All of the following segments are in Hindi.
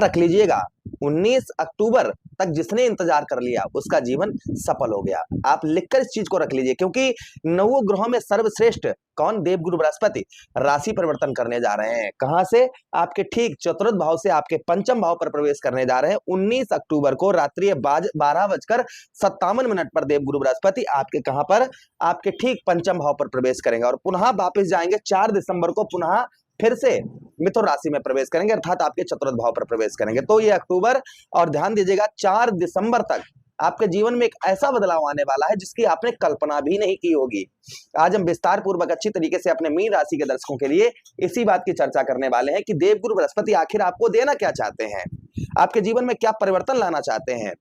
रख लीजिएगा, 19 अक्टूबर तक जिसने इंतजार कर लिया उसका जीवन सफल हो गया। आप लिखकर इस चीज को रख लीजिए, क्योंकि नवों ग्रहों में सर्वश्रेष्ठ कौन? देवगुरु बृहस्पति राशि परिवर्तन करने जा रहे हैं। कहां से? आपके ठीक चतुर्थ भाव से आपके पंचम भाव पर प्रवेश करने जा रहे हैं। 19 अक्टूबर को रात्रि 12:57 पर देवगुरु बृहस्पति आपके कहां पर? आपके ठीक पंचम भाव पर प्रवेश करेंगे और पुनः वापस जाएंगे 4 दिसंबर को, पुनः फिर से मिथुन राशि में प्रवेश करेंगे, अर्थात आपके चतुर्थ भाव पर प्रवेश करेंगे। तो ये अक्टूबर और ध्यान दीजिएगा 4 दिसंबर तक आपके जीवन में एक ऐसा बदलाव आने वाला है जिसकी आपने कल्पना भी नहीं की होगी। आज हम विस्तार पूर्वक अच्छी तरीके से अपने मीन राशि के दर्शकों के लिए इसी बात की चर्चा करने वाले हैं कि देवगुरु बृहस्पति आखिर आपको देना क्या चाहते हैं, आपके जीवन में क्या परिवर्तन लाना चाहते हैं।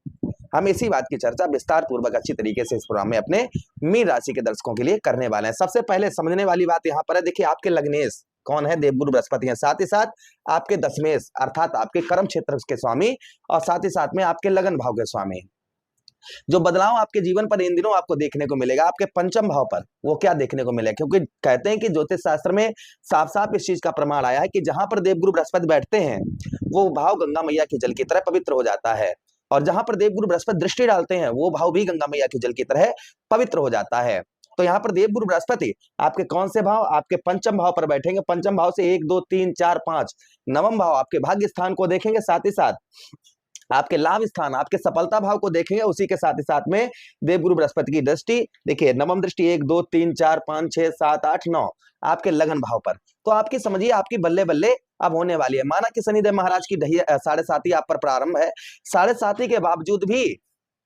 हम इसी बात की चर्चा विस्तार पूर्वक अच्छी तरीके से इस प्रोग्राम में अपने मीन राशि के दर्शकों के लिए करने वाले हैं। सबसे पहले समझने वाली बात यहाँ पर है, देखिए आपके लग्नेश कौन है? देवगुरु बृहस्पति हैं। साथ ही साथ आपके दशमेश अर्थात आपके कर्म क्षेत्र के स्वामी और साथ ही साथ में आपके लगन भाव के स्वामी। जो बदलाव आपके जीवन पर इन दिनों आपको देखने को मिलेगा आपके पंचम भाव पर, वो क्या देखने को मिलेगा? क्योंकि कहते हैं कि ज्योतिष शास्त्र में साफ साफ इस चीज का प्रमाण आया है कि जहां पर देवगुरु बृहस्पति बैठते हैं वो भाव गंगा मैया के जल की तरह पवित्र हो जाता है, और जहां पर देवगुरु बृहस्पति दृष्टि डालते हैं वो भाव भी गंगा मैया के जल की तरह पवित्र हो जाता है। तो यहाँ पर देवगुरु बृहस्पति आपके कौन से भाव? आपके पंचम भाव पर बैठेंगे। पंचम भाव से 1 2 3 4 5 नवम भाव आपके भाग्य स्थान को देखेंगे, साथ ही साथ आपके लाभ स्थान आपके सफलता भाव को देखेंगे। उसी के साथ ही साथ में देवगुरु बृहस्पति की दृष्टि देखिए, नवम दृष्टि 1 2 3 4 5 6 7 8 9 आपके लगन भाव पर। तो आपकी समझिए आपकी बल्ले बल्ले अब होने वाली है। माना कि शनिदेव महाराज की 7.5 आप पर प्रारंभ है, 7.5 के बावजूद भी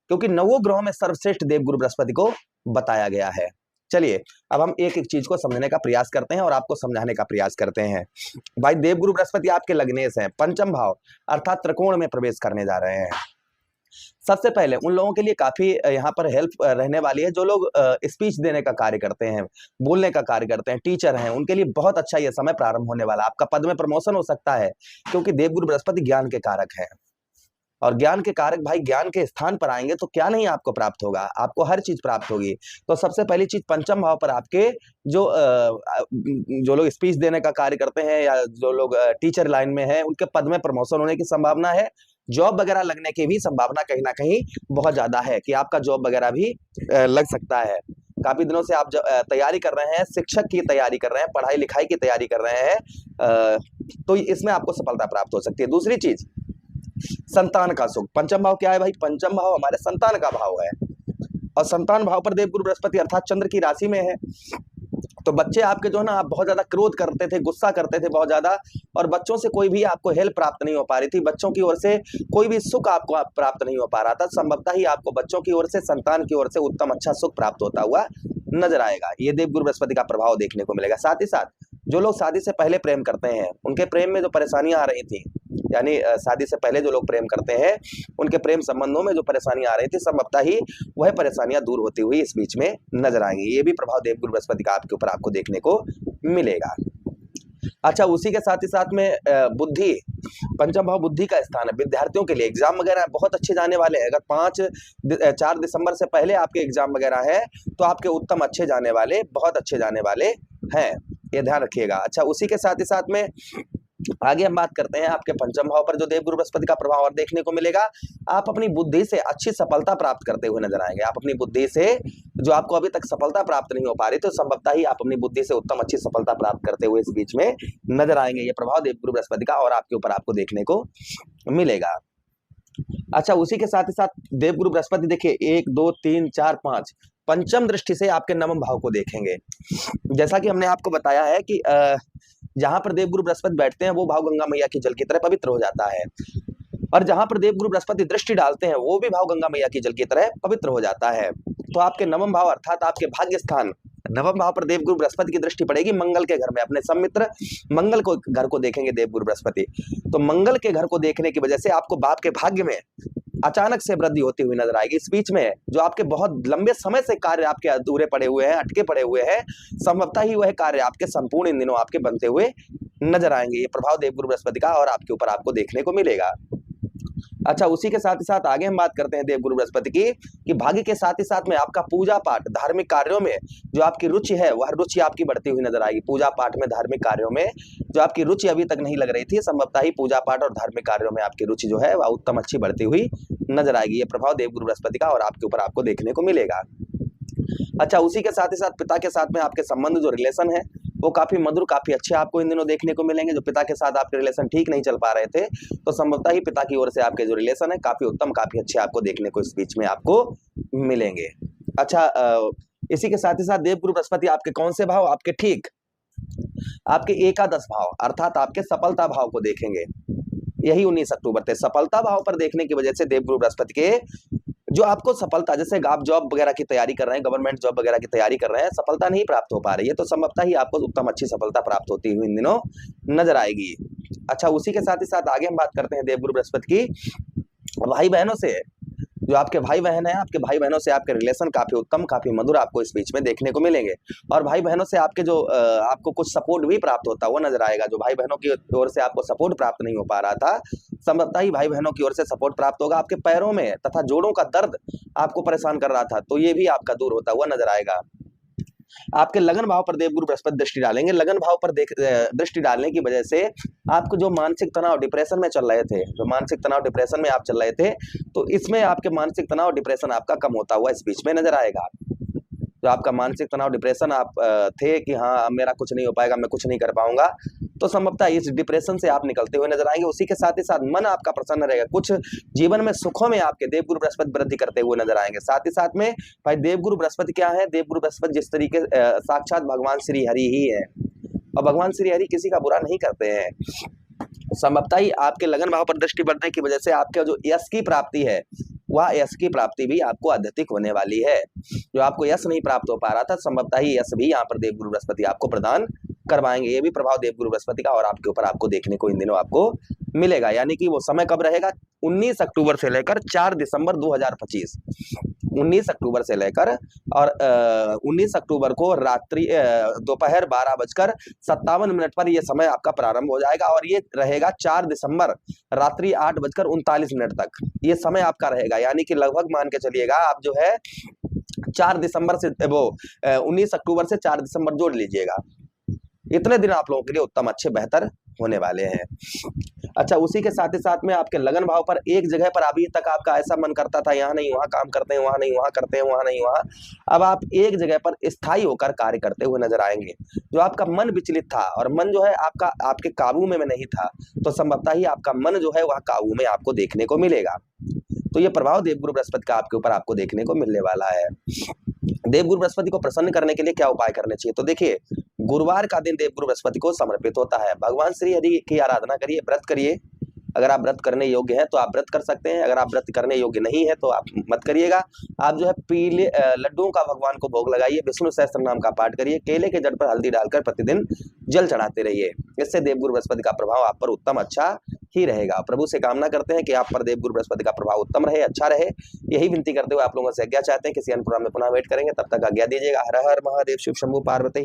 क्योंकि नवों ग्रहों में सर्वश्रेष्ठ देवगुरु बृहस्पति को बताया गया है। चलिए अब हम एक एक चीज को समझने का प्रयास करते हैं और आपको समझाने का प्रयास करते हैं। भाई देवगुरु बृहस्पति आपके लग्नेश हैं, पंचम भाव अर्थात त्रिकोण में प्रवेश करने जा रहे हैं। सबसे पहले उन लोगों के लिए काफी यहाँ पर हेल्प रहने वाली है जो लोग स्पीच देने का कार्य करते हैं, बोलने का कार्य करते हैं, टीचर हैं, उनके लिए बहुत अच्छा यह समय प्रारंभ होने वाला है। आपका पद में प्रमोशन हो सकता है क्योंकि देवगुरु बृहस्पति ज्ञान के कारक है, और ज्ञान के कारक भाई ज्ञान के स्थान पर आएंगे तो क्या नहीं आपको प्राप्त होगा? आपको हर चीज प्राप्त होगी। तो सबसे पहली चीज पंचम भाव पर आपके जो लोग स्पीच देने का कार्य करते हैं या जो लोग टीचर लाइन में हैं उनके पद में प्रमोशन होने की संभावना है। जॉब वगैरह लगने की भी संभावना कहीं ना कहीं बहुत ज्यादा है कि आपका जॉब वगैरह भी लग सकता है। काफी दिनों से आप तैयारी कर रहे हैं, शिक्षक की तैयारी कर रहे हैं, पढ़ाई लिखाई की तैयारी कर रहे हैं, तो इसमें आपको सफलता प्राप्त हो सकती है। दूसरी चीज संतान का सुख। पंचम भाव क्या है भाई? पंचम भाव हमारे संतान का भाव है, और संतान भाव पर देवगुरु बृहस्पति अर्थात चंद्र की राशि में है। तो बच्चे आपके जो है ना, आप बहुत ज्यादा क्रोध करते थे, गुस्सा करते थे बहुत ज्यादा, और बच्चों से कोई भी आपको हेल्प प्राप्त नहीं हो पा रही थी, बच्चों की ओर से कोई भी सुख आपको प्राप्त नहीं हो पा रहा था। संभवतः ही आपको बच्चों की ओर से, संतान की ओर से उत्तम अच्छा सुख प्राप्त होता हुआ नजर आएगा। ये देवगुरु बृहस्पति का प्रभाव देखने को मिलेगा। साथ ही साथ जो लोग शादी से पहले प्रेम करते हैं उनके प्रेम में जो परेशानियां आ रही थी, यानी शादी से पहले जो लोग प्रेम करते हैं उनके प्रेम संबंधों में जो परेशानियां आ रही थी, संभवतः ही वह परेशानियां दूर होती हुई इस बीच में नजर आएंगी। ये भी प्रभाव देवगुरु बृहस्पति का आपके ऊपर आपको देखने को मिलेगा। अच्छा, उसी के साथ ही साथ में बुद्धि, पंचम भाव बुद्धि का स्थान है। विद्यार्थियों के लिए एग्जाम वगैरह बहुत अच्छे जाने वाले हैं। अगर 4 दिसंबर से पहले आपके एग्जाम वगैरह है तो आपके उत्तम अच्छे जाने वाले, बहुत अच्छे जाने वाले हैं, ये ध्यान रखिएगा। अच्छा, उसी के साथ ही साथ में आगे हम बात करते हैं आपके पंचम भाव पर जो देवगुरु बृहस्पति का प्रभाव और देखने को मिलेगा। आप अपनी बुद्धि से अच्छी सफलता प्राप्त करते हुए नजर आएंगे। आप अपनी बुद्धि से जो आपको अभी तक सफलता प्राप्त नहीं हो पा रही, तो संभवतः ही आप अपनी बुद्धि से उत्तम अच्छी सफलता प्राप्त करते हुए इस बीच में नजर आएंगे। ये प्रभाव देवगुरु बृहस्पति का और आपके ऊपर आपको देखने को मिलेगा। अच्छा, उसी के साथ ही साथ देवगुरु बृहस्पति देखिए 1 2 3 4 5 पंचम दृष्टि से आपके नवम भाव को देखेंगे। जैसा कि हमने आपको बताया है कि जहां पर देवगुरु बृहस्पति बैठते हैं वो भाव गंगा मैया के जल की तरह पवित्र हो जाता है, और जहां पर देवगुरु बृहस्पति दृष्टि डालते हैं वो भी भाव गंगा मैया के जल की तरह पवित्र हो जाता है। तो आपके नवम भाव अर्थात आपके भाग्य स्थान नवम भाव पर देवगुरु बृहस्पति की दृष्टि पड़ेगी मंगल के घर में। अपने सम्मित्र मंगल को घर को देखेंगे देवगुरु बृहस्पति, तो मंगल के घर को देखने की वजह से आपको बाप के भाग्य में अचानक से वृद्धि होती हुई नजर आएगी। इस बीच में जो आपके बहुत लंबे समय से कार्य आपके अधूरे पड़े हुए हैं, अटके पड़े हुए हैं, संभवतः ही वह कार्य आपके संपूर्ण इन दिनों आपके बनते हुए नजर आएंगे। ये प्रभाव देवगुरु बृहस्पति का और आपके ऊपर आपको देखने को मिलेगा। अच्छा, उसी के साथ ही साथ आगे हम बात करते हैं देवगुरु बृहस्पति की, कि भाग्य के साथ ही साथ में आपका पूजा पाठ धार्मिक कार्यों में जो आपकी रुचि है वह रुचि आपकी बढ़ती हुई नजर आएगी। पूजा पाठ में धार्मिक कार्यों में जो आपकी रुचि अभी तक नहीं लग रही थी, संभवतः ही पूजा पाठ और धार्मिक कार्यों में आपकी रुचि जो है वह उत्तम अच्छी बढ़ती हुई नजर आएगी। ये प्रभाव देवगुरु बृहस्पति का और आपके ऊपर आपको देखने को मिलेगा। अच्छा, उसी के साथ ही साथ पिता के साथ में आपके संबंध जो रिलेशन है वो काफी मधुर, काफी अच्छे आपको इन दिनों देखने को मिलेंगे। जो पिता के साथ आपके रिलेशन ठीक नहीं चल पा रहे थे, तो संभवतः ही पिता की ओर से आपके जो रिलेशन है काफी उत्तम, काफी अच्छे आपको देखने को इस बीच में आपको मिलेंगे। अच्छा, इसी के साथ ही साथ देवगुरु बृहस्पति आपके कौन से भाव, आपके ठीक आपके एकादश भाव अर्थात आपके सफलता भाव को देखेंगे। यही 19 अक्टूबर से सफलता भाव पर देखने की वजह से देवगुरु बृहस्पति के जो आपको सफलता, जैसे आप जॉब वगैरह की तैयारी कर रहे हैं, गवर्नमेंट जॉब वगैरह की तैयारी कर रहे हैं, सफलता नहीं प्राप्त हो पा रही है, तो संभवतः ही आपको उत्तम अच्छी सफलता प्राप्त होती हुई इन दिनों नजर आएगी। अच्छा, उसी के साथ ही साथ आगे हम बात करते हैं देवगुरु बृहस्पति की भाई बहनों से। जो आपके भाई बहन है, आपके भाई बहनों से आपके रिलेशन काफी उत्तम, काफी मधुर आपको इस बीच में देखने को मिलेंगे। और भाई बहनों से आपके जो आपको कुछ सपोर्ट भी प्राप्त होता हुआ नजर आएगा। जो भाई बहनों की ओर से आपको सपोर्ट प्राप्त नहीं हो पा रहा था, संभवतः ही भाई बहनों की ओर से सपोर्ट प्राप्त होगा। आपके पैरों में तथा जोड़ों का दर्द आपको परेशान कर रहा था, तो ये भी आपका दूर होता हुआ नजर आएगा। आपके लगन भाव पर देवगुरु बृहस्पति दृष्टि डालेंगे। लगन भाव पर दृष्टि डालने की वजह से आपको जो मानसिक तनाव, डिप्रेशन में चल रहे थे, जो मानसिक तनाव डिप्रेशन में आप चल रहे थे, तो इसमें आपके मानसिक तनाव डिप्रेशन आपका कम होता हुआ इस बीच में नजर आएगा। जो आपका मानसिक तनाव डिप्रेशन आप थे कि हाँ मेरा कुछ नहीं हो पाएगा, मैं कुछ नहीं कर पाऊंगा, तो संभवतः इस डिप्रेशन से आप निकलते हुए नजर आएंगे। उसी के साथ ही साथ मन आपका प्रसन्न रहेगा। कुछ जीवन में सुखों में आपके देवगुरु बृहस्पति वृद्धि करते हुए नजर आएंगे। साथ ही साथ में भाई देवगुरु बृहस्पति क्या है, देवगुरु बृहस्पति जिस तरीके साक्षात भगवान श्री हरि ही है, और भगवान श्री हरि किसी का बुरा नहीं करते हैं। संभवतः ही आपके लगन भाव पर दृष्टि बढ़ने की वजह से आपके जो यश की प्राप्ति है, वह यश की प्राप्ति भी आपको अत्यधिक होने वाली है। जो आपको यश नहीं प्राप्त हो पा रहा था, संभवतः ही यश भी यहाँ पर देवगुरु बृहस्पति आपको प्रदान करवाएंगे। ये भी प्रभाव देवगुरु बृहस्पति का और आपके ऊपर आपको देखने को इन दिनों आपको मिलेगा। यानी कि वो समय कब रहेगा, 19 अक्टूबर से लेकर 4 दिसंबर 2025। 19 अक्टूबर से लेकर और 19 अक्टूबर को रात्रि दोपहर 12:57 पर यह समय आपका प्रारंभ हो जाएगा, और ये रहेगा 4 दिसंबर रात्रि 8:39 तक ये समय आपका रहेगा। यानी कि लगभग मान के चलिएगा आप जो है 4 दिसंबर से 19 अक्टूबर से 4 दिसंबर जोड़ लीजिएगा। इतने दिन आप लोगों के लिए उत्तम, अच्छे, बेहतर होने वाले हैं। अच्छा, उसी के साथ ही साथ में आपके लगन भाव पर एक जगह पर अभी तक आपका ऐसा मन करता था यहाँ नहीं वहाँ काम करते हैं, वहाँ नहीं वहाँ करते हैं, वहाँ नहीं वहाँ, अब आप एक जगह पर स्थायी होकर कार्य करते हुए नजर आएंगे। जो आपका मन विचलित था और मन जो है आपका आपके काबू में नहीं था, तो संभवतः ही आपका मन जो है वह काबू में आपको देखने को मिलेगा। तो ये प्रभाव देवगुरु बृहस्पति का आपके ऊपर आपको देखने को मिलने वाला है। देवगुरु बृहस्पति को प्रसन्न करने के लिए क्या उपाय करने चाहिए, तो देखिए गुरुवार का दिन देवगुरु बृहस्पति को समर्पित होता है। भगवान श्री हरि की आराधना करिए, व्रत करिए। अगर आप व्रत करने योग्य हैं तो आप व्रत कर सकते हैं, अगर आप व्रत करने योग्य नहीं है तो आप मत करिएगा। आप जो है पीले लड्डुओं का भगवान को भोग लगाइए, विष्णु सहस्त्र नाम का पाठ करिए, केले के जड़ पर हल्दी डालकर प्रतिदिन जल चढ़ाते रहिए। इससे देवगुरु बृहस्पति का प्रभाव आप पर उत्तम, अच्छा ही रहेगा। प्रभु से कामना करते हैं कि आप पर देवगुरु बृहस्पति का प्रभाव उत्तम रहे, अच्छा रहे। यही विनती करते हुए आप लोगों से आज्ञा चाहते हैं। किसी अन्य प्रोग्राम में पुनः वेट करेंगे, तब तक आज्ञा दीजिएगा। हर हर महादेव, शिव शंभु पार्वती।